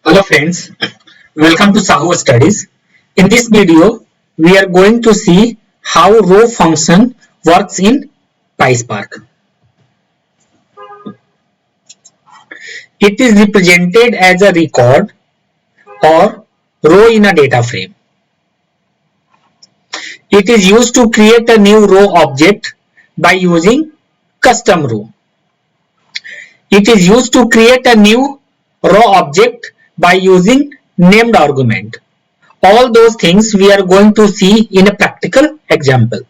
Hello friends, welcome to SahuStudies. In this video, we are going to see how row function works in PySpark. It is represented as a record or row in a data frame. It is used to create a new row object by using custom row. It is used to create a new row object by using named argument. All those things we are going to see in a practical example.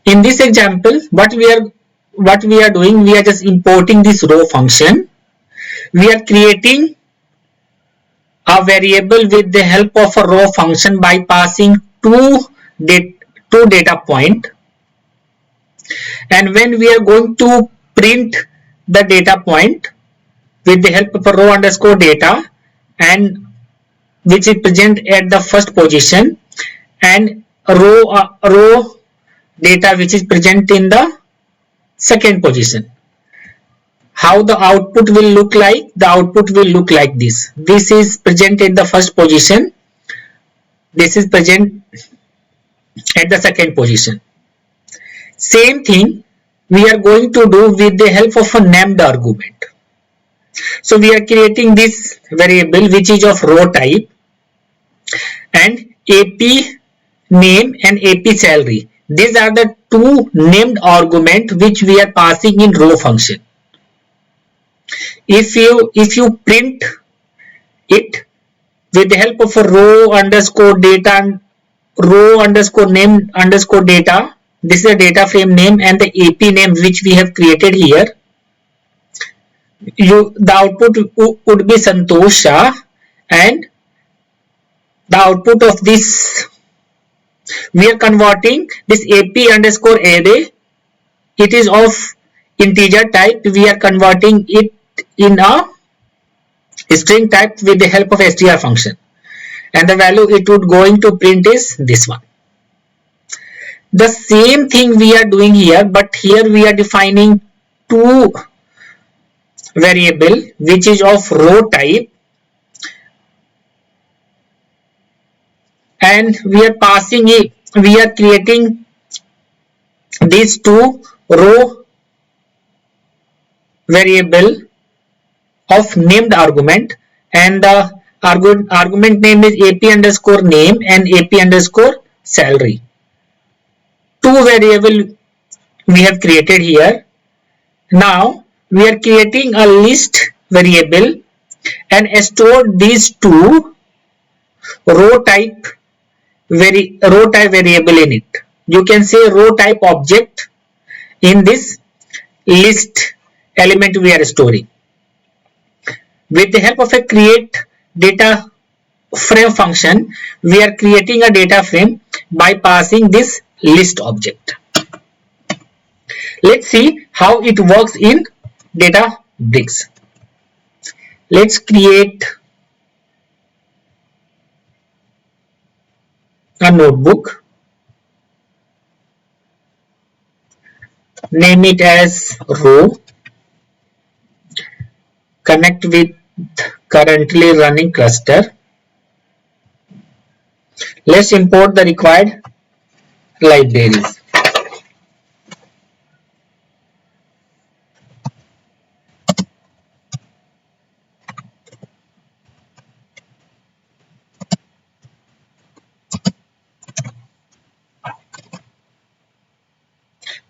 In this example, what we are doing, we are just importing this row function. We are creating a variable with the help of a row function by passing two data point. And when we are going to print the data point with the help of a row underscore data, and which is present at the first position, and a row data which is present in the second position. How the output will look like? The output will look like this. This is present in the first position. This is present at the second position. Same thing we are going to do with the help of a named argument. So we are creating this variable which is of row type, and AP name and AP salary. These are the two named argument which we are passing in row function. If you print it with the help of a row underscore data and row underscore name underscore data, this is a data frame name and the AP name which we have created here, the output would be Santosh Sah, and the output of this, we are converting this AP underscore array. It is of integer type. We are converting it in a string type with the help of str function, and the value it would going to print is this one. The same thing we are doing here, but here we are defining two variable which is of row type, and we are passing it, we are creating these two row variable of named argument, and the argument name is AP underscore name and AP underscore salary. Two variable we have created here. Now we are creating a list variable and store these two row type variable in it. You can say row type object in this list element we are storing. With the help of a create data frame function, we are creating a data frame by passing this list object. Let's see how it works in Databricks. Let's create a notebook. Name it as row. Connect with currently running cluster. Let's import the required libraries.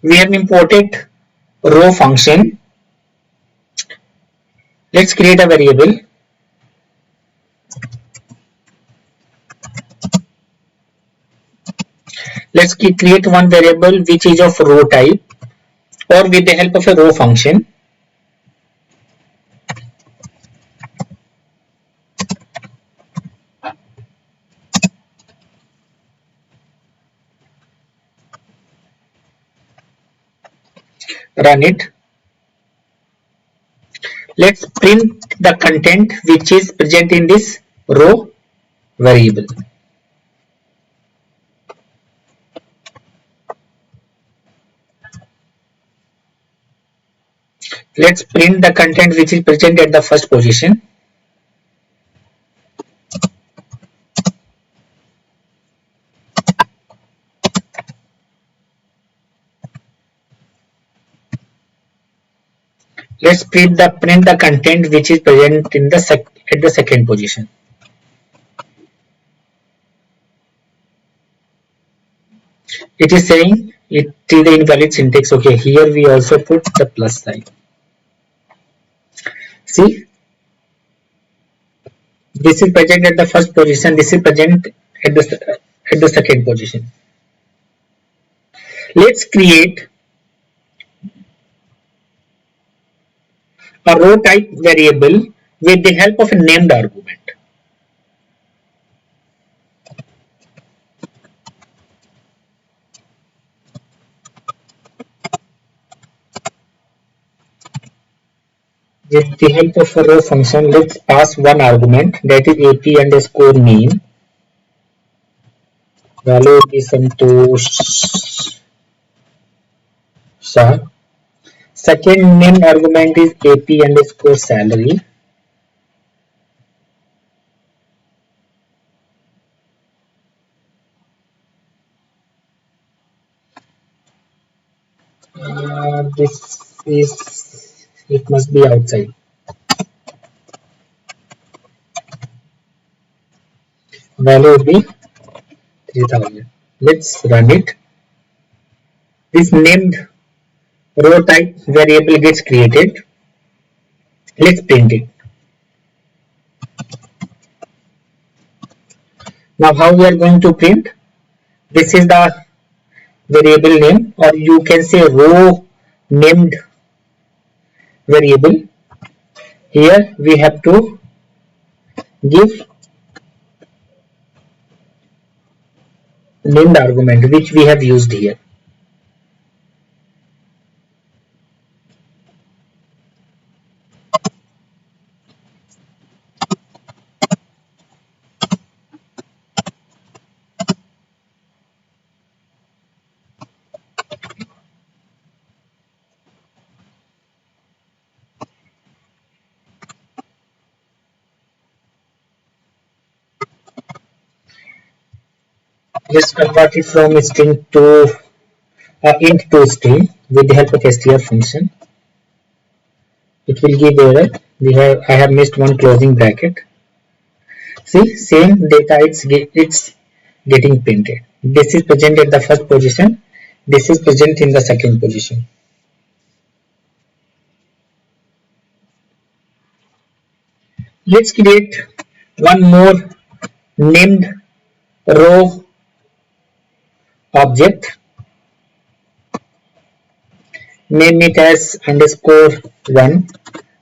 We have imported row function. Let's create a variable. Let's create one variable which is of row type, or with the help of a row function. Run it. Let's print the content which is present in this row variable. Let's print the content which is present at the first position. Let's print the content which is present in the at the second position. It is saying it is the invalid syntax. Okay, here we also put the plus sign. See, this is present at the first position. This is present at the second position. Let's create a row type variable with the help of a named argument. With the help of a row function, let's pass one argument, that is ap underscore name. Value will be Santosh Sah. Second name argument is ap underscore salary. This is, it must be outside. Value would be 3000. Let's run it. This named row type variable gets created. Let's print it. Now how we are going to print? This is the variable name, or you can say row named variable. Here we have to give named argument which we have used here. Let's convert it from string to int to string with the help of str function. It will give error. I have missed one closing bracket. See, same data it's getting printed. This is present at the first position. This is present in the second position. Let's create one more named row object. Name it as underscore 1.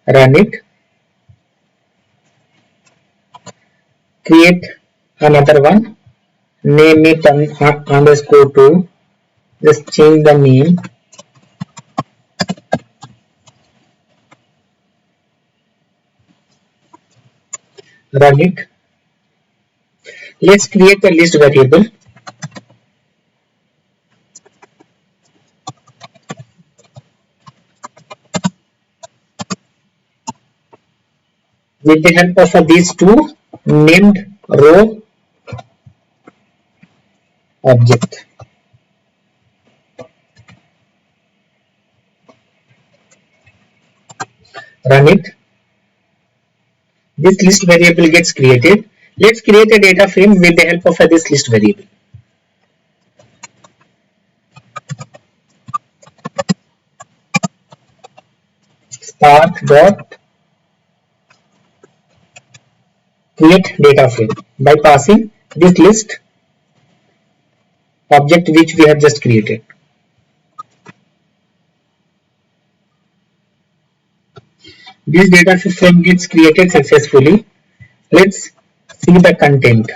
Run it. Create another one. Name it underscore 2. Just change the name. Run it. Let's create a list variable. With the help of these two named row object. Run it. This list variable gets created. Let's create a data frame with the help of this list variable. Spark dot create data frame by passing this list object which we have just created. This data frame gets created successfully. Let's see the content.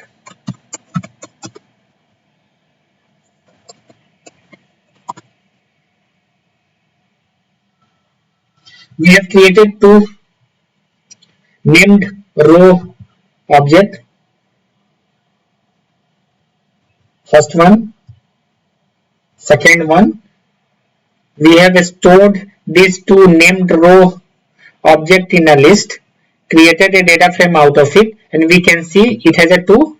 We have created two named row object. First one, second one. We have stored these two named row object in a list, created a data frame out of it, and we can see it has a two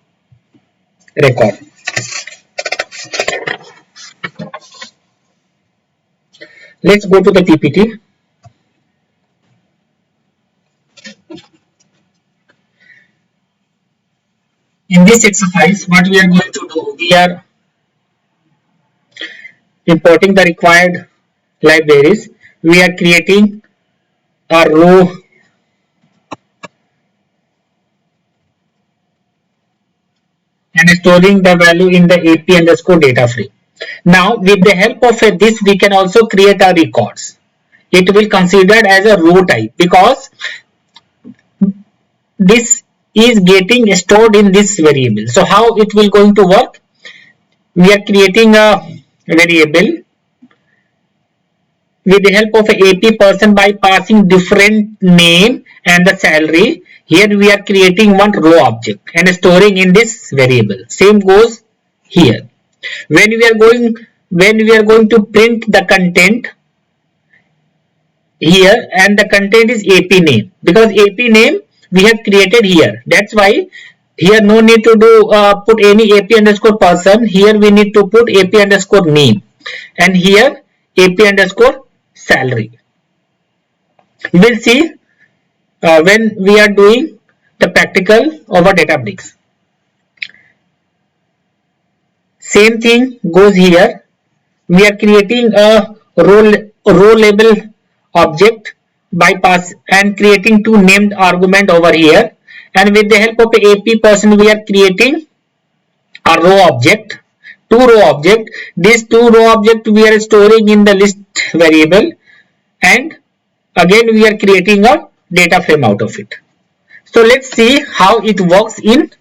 record. Let's go to the PPT. In this exercise, what we are going to do, we are importing the required libraries. We are creating a row and storing the value in the AP underscore data frame. Now, with the help of this, we can also create our records. It will considered as a row type because this is getting stored in this variable. So how it will going to work? We are creating a variable with the help of a AP person by passing different name and the salary. Here we are creating one row object and storing in this variable. Same goes here. When we are going to print the content here, and the content is AP name, because AP name we have created here. That's why here no need to do put any AP underscore person. Here we need to put AP underscore name, and here AP underscore salary. We will see when we are doing the practical over Databricks. Same thing goes here. We are creating a row label object by pass and creating two named argument over here, and with the help of the AP person we are creating a row object, two row object. These two row object we are storing in the list variable, and again we are creating a data frame out of it. So let's see how it works in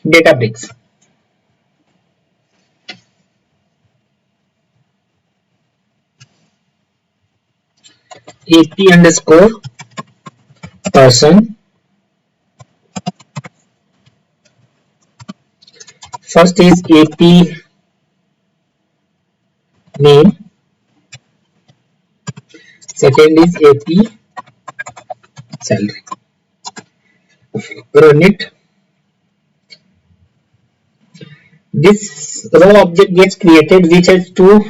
Databricks. AP underscore person. First is AP name. Second is AP salary. Run it. This row object gets created which has two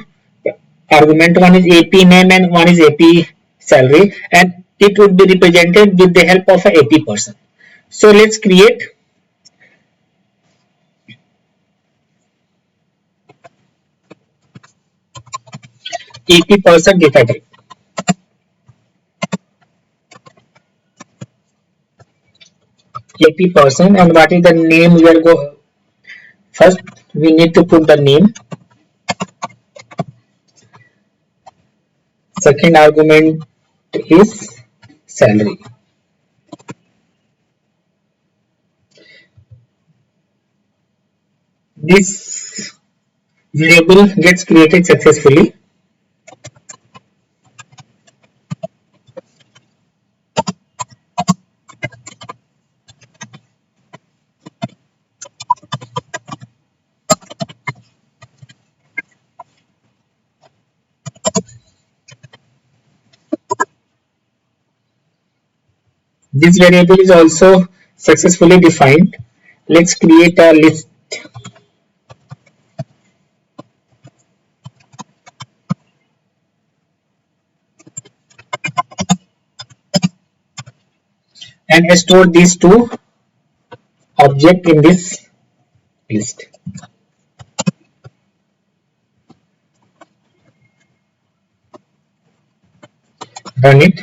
argument. One is AP name and one is AP salary, and it would be represented with the help of a AP person. So let's create AP person data type. AP person, and what is the name we are go first we need to put the name. Second argument is salary. This variable gets created successfully. This variable is also successfully defined. Let's create a list. And store these two objects in this list. Run it.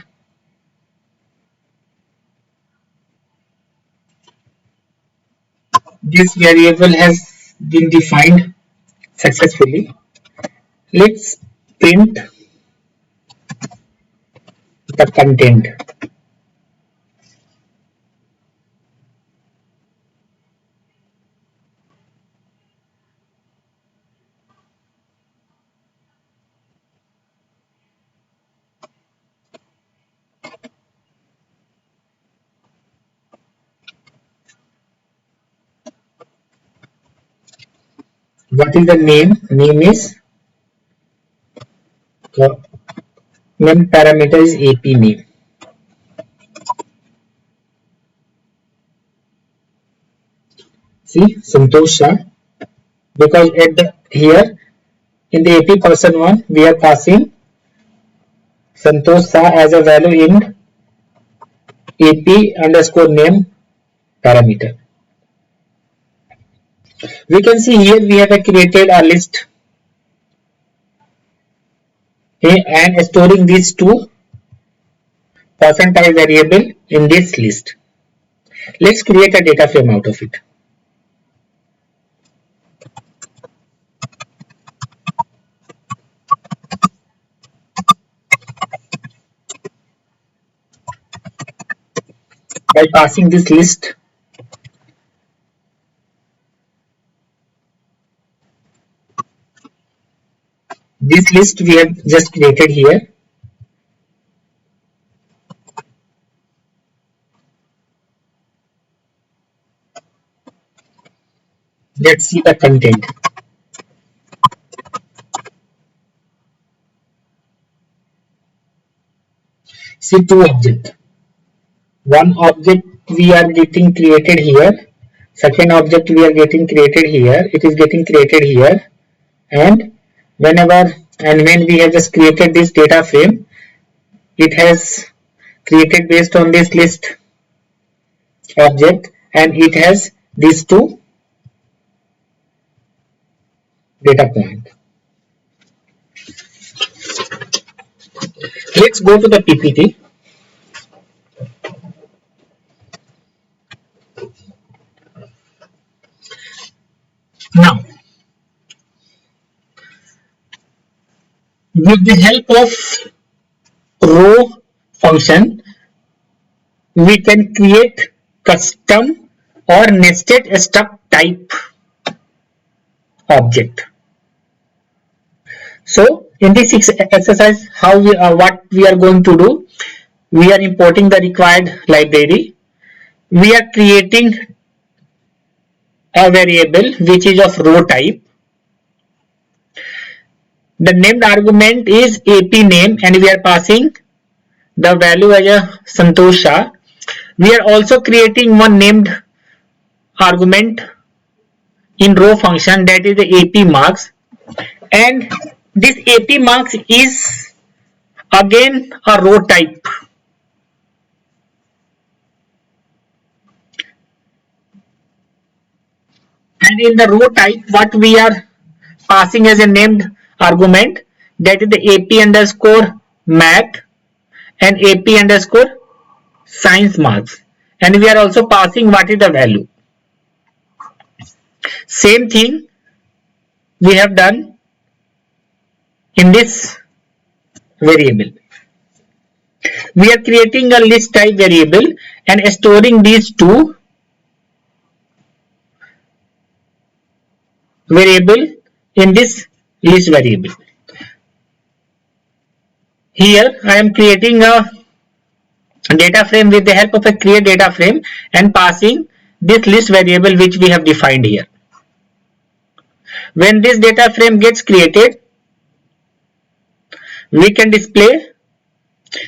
This variable has been defined successfully. Let's print the content. What is the name? Name is The name parameter is AP name. See, Santosh Sah, because at the here in the AP person one we are passing Santosh Sah as a value in AP underscore name parameter. We can see here we have created a list, okay, and storing these two percentile variable in this list. Let's create a data frame out of it. By passing this list, this list we have just created here. Let's see the content. See two objects. One object we are getting created here. Second object we are getting created here. It is getting created here. And whenever and when we have just created this data frame, it has created based on this list object, and it has these two data points. Let's go to the PPT. Now, with the help of row function, we can create custom or nested stub type object. So in this exercise, what we are going to do, we are importing the required library. We are creating a variable which is of row type. The named argument is AP name, and we are passing the value as a Santosh Sah. We are also creating one named argument in row function, that is the AP marks, and this AP marks is again a row type. And in the row type, what we are passing as a named argument, that is the AP underscore math and AP underscore science marks, and we are also passing what is the value. Same thing we have done in this variable. We are creating a list type variable and storing these two variable in this list variable. Here I am creating a data frame with the help of a create data frame and passing this list variable which we have defined here. When this data frame gets created, we can display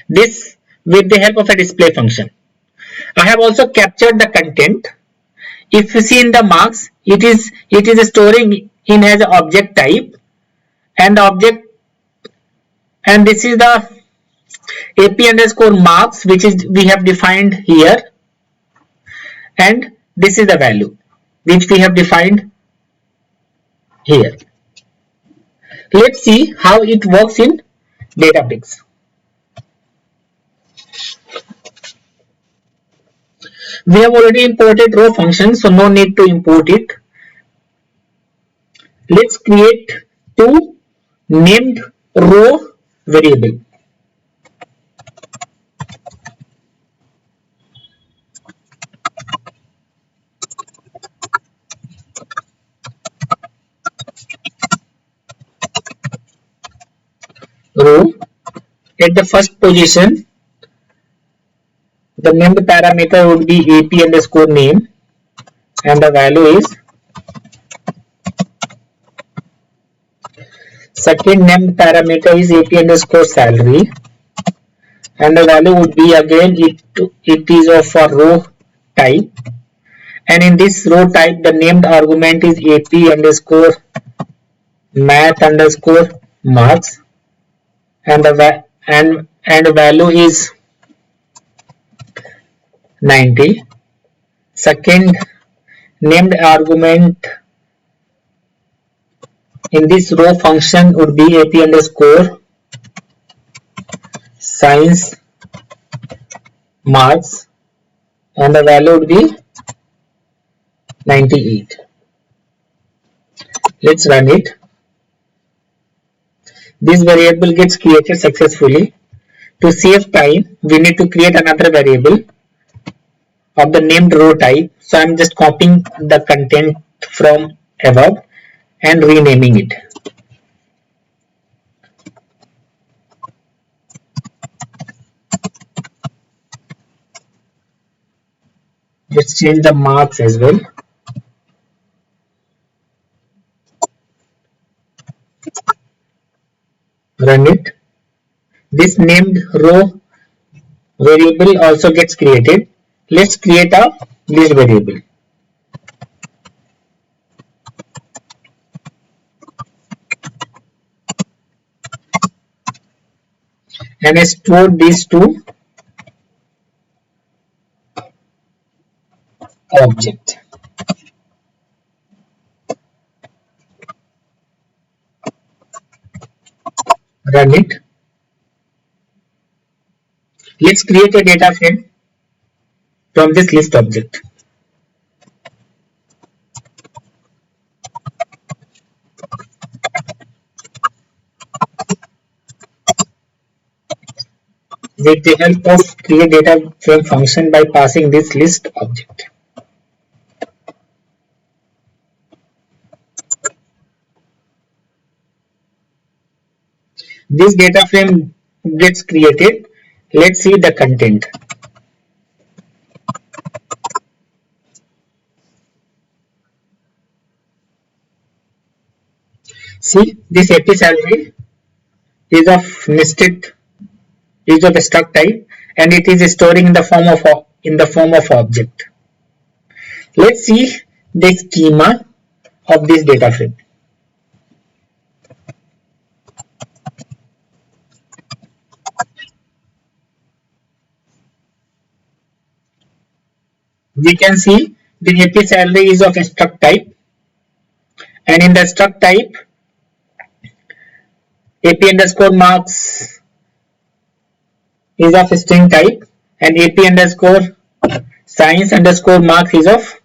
this with the help of a display function. I have also captured the content. If you see in the marks, it is storing in as an object type, and the object, and this is the AP underscore marks which is we have defined here, and this is the value which we have defined here. Let's see how it works in Databricks. We have already imported row function, so no need to import it. Let's create two named row variable. Row, at the first position, the named parameter would be AP underscore name, and the value is Second named parameter is ap underscore salary, and the value would be again it is of a row type, and in this row type the named argument is ap underscore math underscore marks, and the value is 90. Second named argument in this row function would be ap underscore science marks, and the value would be 98. Let's run it. This variable gets created successfully. To save time, we need to create another variable of the named row type. So I'm just copying the content from above and renaming it. Let's change the marks as well. Run it. This named row variable also gets created. Let's create a list variable. And I store these two object. Run it. Let's create a data frame from this list object. With the help of create data frame function by passing this list object. This data frame gets created. Let's see the content. See, this AP salary is of nested, is of a struct type, and it is storing in the form of object. Let's see the schema of this data frame. We can see the AP salary is of a struct type, and in the struct type AP underscore marks is of string type, and AP underscore science underscore marks is of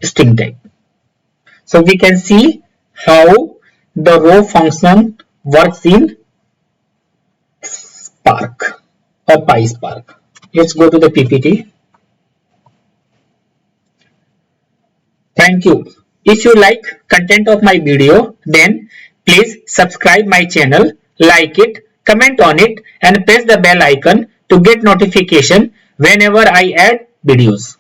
string type. So we can see how the row function works in Spark or PySpark. Let's go to the PPT. Thank you. If you like content of my video, then please subscribe my channel, like it, comment on it, and press the bell icon to get notification whenever I add videos.